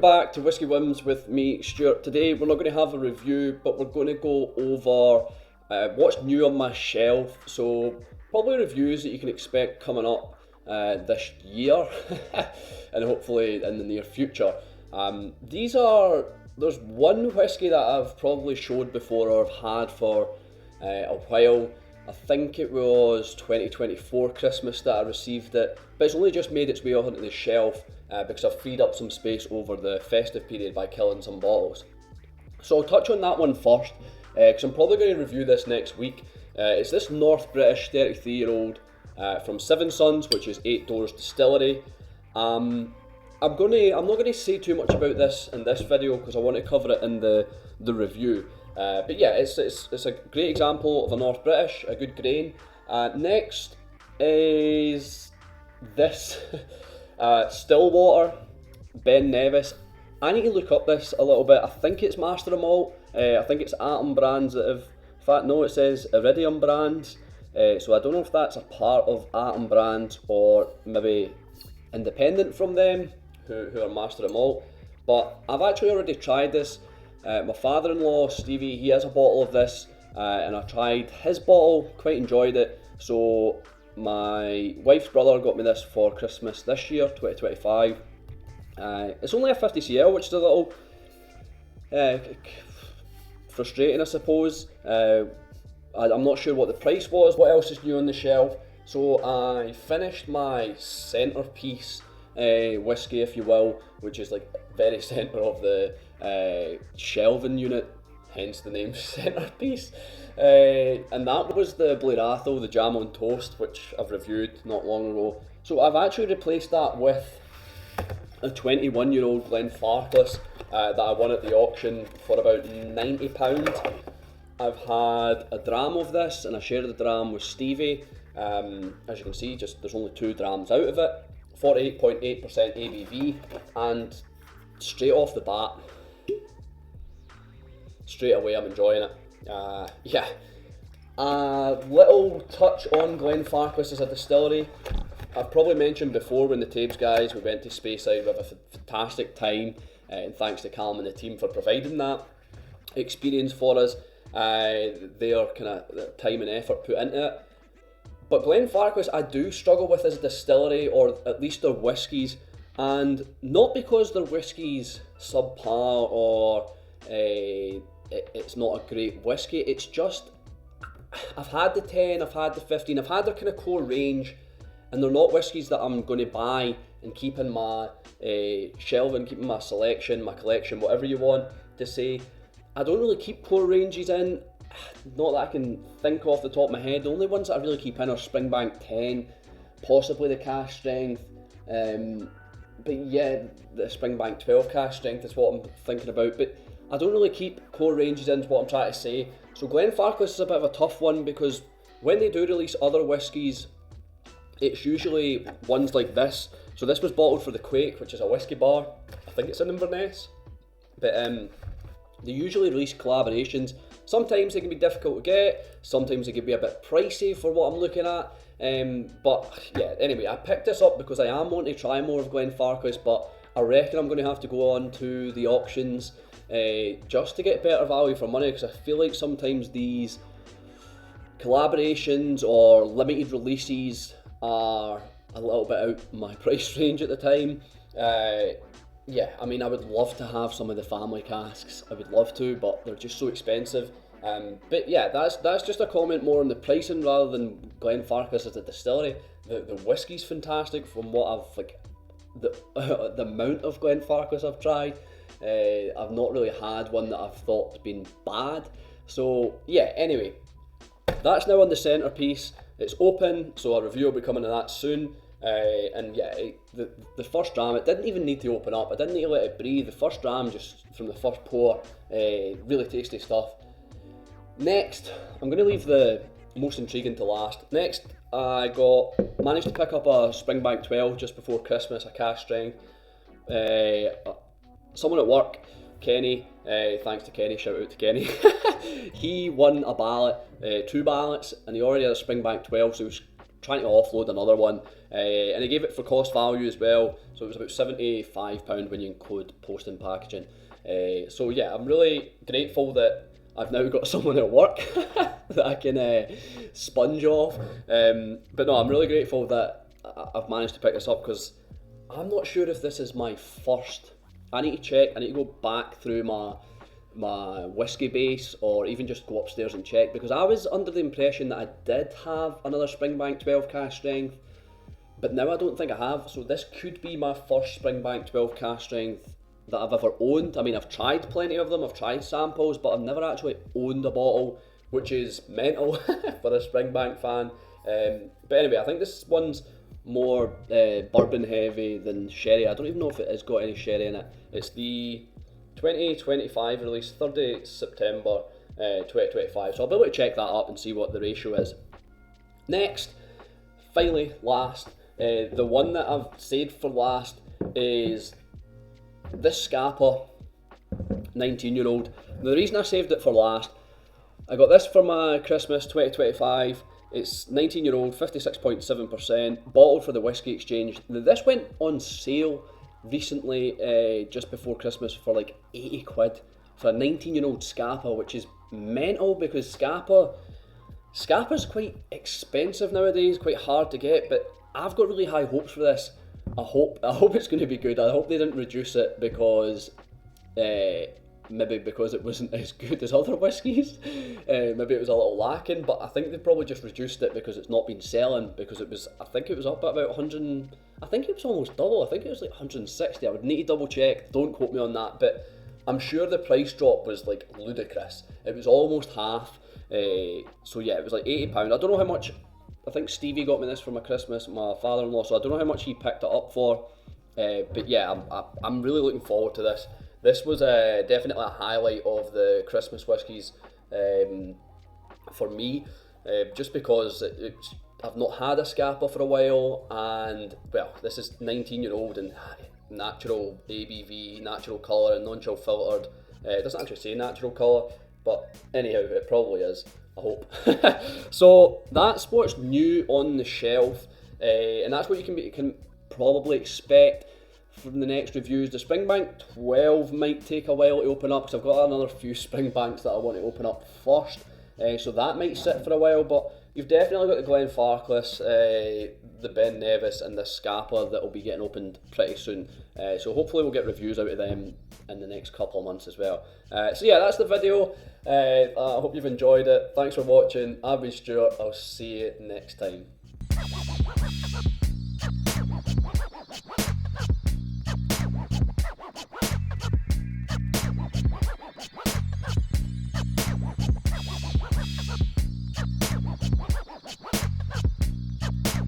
back to Whiskey Whims with me, Stuart. Today we're not going to have a review, but we're going to go over what's new on my shelf. So probably reviews that you can expect coming up this year and hopefully in the near future. There's one whiskey that I've probably showed before or I've had for a while. I think it was 2024 Christmas that I received it, but it's only just made its way onto the shelf because I've freed up some space over the festive period by killing some bottles. So I'll touch on that one first, because I'm probably going to review this next week. It's this North British 33-year-old from Seven Sons, which is 8 Doors Distillery. I'm not going to say too much about this in this video because I want to cover it in the review. But yeah, it's a great example of a North British, a good grain. Next is this Stillwater Ben Nevis. I need to look up this a little bit. I think it's Master of Malt. I think it's Atom Brands that have, in fact no, it says Iridium Brands. So I don't know if that's a part of Atom Brands or maybe independent from them, who are Master of Malt. But I've actually already tried this. My father-in-law, Stevie, he has a bottle of this, and I tried his bottle, quite enjoyed it. So my wife's brother got me this for Christmas this year, 2025. It's only a 50cl, which is a little frustrating, I suppose. I'm not sure what the price was. What else is new on the shelf? So I finished my centerpiece whiskey, if you will, which is like very centre of the shelving unit, hence the name centerpiece. And that was the Blairathal, the Jam on Toast, which I've reviewed not long ago. So I've actually replaced that with a 21-year-old Glenfarclas that I won at the auction for about £90. I've had a dram of this and I shared the dram with Stevie. As you can see, there's only 2 drams out of it. 48.8% ABV, and straight off the bat, straight away I'm enjoying it. Yeah, a little touch on Glenfarclas as a distillery. I've probably mentioned before when the Tabes guys, we went to Speyside, we had a fantastic time, and thanks to Callum and the team for providing that experience for us. Their kind of time and effort put into it. But Glenfarclas I do struggle with as a distillery, or at least their whiskies, and not because their whiskies subpar or it's not a great whiskey, it's just, I've had the 10, I've had the 15, I've had their kind of core range, and they're not whiskies that I'm going to buy and keep in my shelving, keep in my selection, my collection, whatever you want to say. I don't really keep core ranges in. Not that I can think off the top of my head. The only ones that I really keep in are Springbank 10, possibly the cask strength, but yeah, the Springbank 12 cask strength is what I'm thinking about, but I don't really keep core ranges in, is what I'm trying to say. So Glenfarclas is a bit of a tough one because when they do release other whiskies, it's usually ones like this. So this was bottled for the Quake, which is a whiskey bar, I think it's in Inverness, but they usually release collaborations. Sometimes they can be difficult to get, sometimes they can be a bit pricey for what I'm looking at. But yeah, anyway, I picked this up because I am wanting to try more of Glenfarclas, but I reckon I'm going to have to go on to the auctions just to get better value for money, because I feel like sometimes these collaborations or limited releases are a little bit out my price range at the time. Yeah, I mean, I would love to have some of the family casks, I would love to, but they're just so expensive. But yeah, that's just a comment more on the pricing rather than Glenfarclas as a distillery. The whiskey's fantastic from what I've, like, the amount of Glenfarclas I've tried. I've not really had one that I've thought's been bad. So yeah, anyway, that's now on the centerpiece. It's open, so a review will be coming to that soon. And yeah, the first dram, it didn't even need to open up, I didn't need to let it breathe. The first dram, just from the first pour, really tasty stuff. Next, I'm going to leave the most intriguing to last. Next, I managed to pick up a Springbank 12 just before Christmas, a cask strength. Someone at work, Kenny, thanks to Kenny, shout out to Kenny, he won a ballot, 2 ballots, and he already had a Springbank 12, so he was trying to offload another one, and I gave it for cost value as well, so it was about £75 when you include post and packaging. So yeah, I'm really grateful that I've now got someone at work that I can sponge off. But no, I'm really grateful that I've managed to pick this up, because I'm not sure if this is my first. I need to check. I need to go back through my whiskey base, or even just go upstairs and check, because I was under the impression that I did have another Springbank 12 cask strength, but now I don't think I have. So this could be my first Springbank 12 cask strength that I've ever owned. I mean, I've tried plenty of them, I've tried samples, but I've never actually owned a bottle, which is mental for a Springbank fan. But anyway, I think this one's more bourbon heavy than sherry. I don't even know if it has got any sherry in it. It's the 2025 release, 30 September 2025, so I'll be able to check that up and see what the ratio is. Next, finally, last, the one that I've saved for last is this Scapa 19-year-old. Now, the reason I saved it for last, I got this for my Christmas 2025. It's 19-year-old, 56.7%, bottled for the Whisky Exchange. Now, this went on sale recently, just before Christmas, for like 80 quid for a 19-year-old Scapa, which is mental, because Scapa's quite expensive nowadays, quite hard to get, but I've got really high hopes for this. I hope it's going to be good. I hope they didn't reduce it because maybe because it wasn't as good as other whiskies. Maybe it was a little lacking, but I think they probably just reduced it because it's not been selling, because I think it was up at about 100, I think it was almost double, I think it was like 160, I would need to double check, don't quote me on that, but I'm sure the price drop was like ludicrous. It was almost half, so yeah, it was like £80. I don't know how much, I think Stevie got me this for my Christmas, my father-in-law, so I don't know how much he picked it up for, but yeah, I'm really looking forward to this. This was definitely a highlight of the Christmas whiskies for me, just because I've not had a Scapa for a while, and well, this is 19-year-old and natural ABV, natural colour, and non-chill filtered. It doesn't actually say natural colour, but anyhow, it probably is, I hope. So that's what's new on the shelf, and that's what you can probably expect from the next reviews. The Springbank 12 might take a while to open up, because I've got another few Springbanks that I want to open up first, so that might sit for a while, but you've definitely got the Glenfarclas, the Ben Nevis, and the Scapa that will be getting opened pretty soon, so hopefully we'll get reviews out of them in the next couple of months as well. So yeah, that's the video. I hope you've enjoyed it. Thanks for watching. I've been Stuart. I'll see you next time.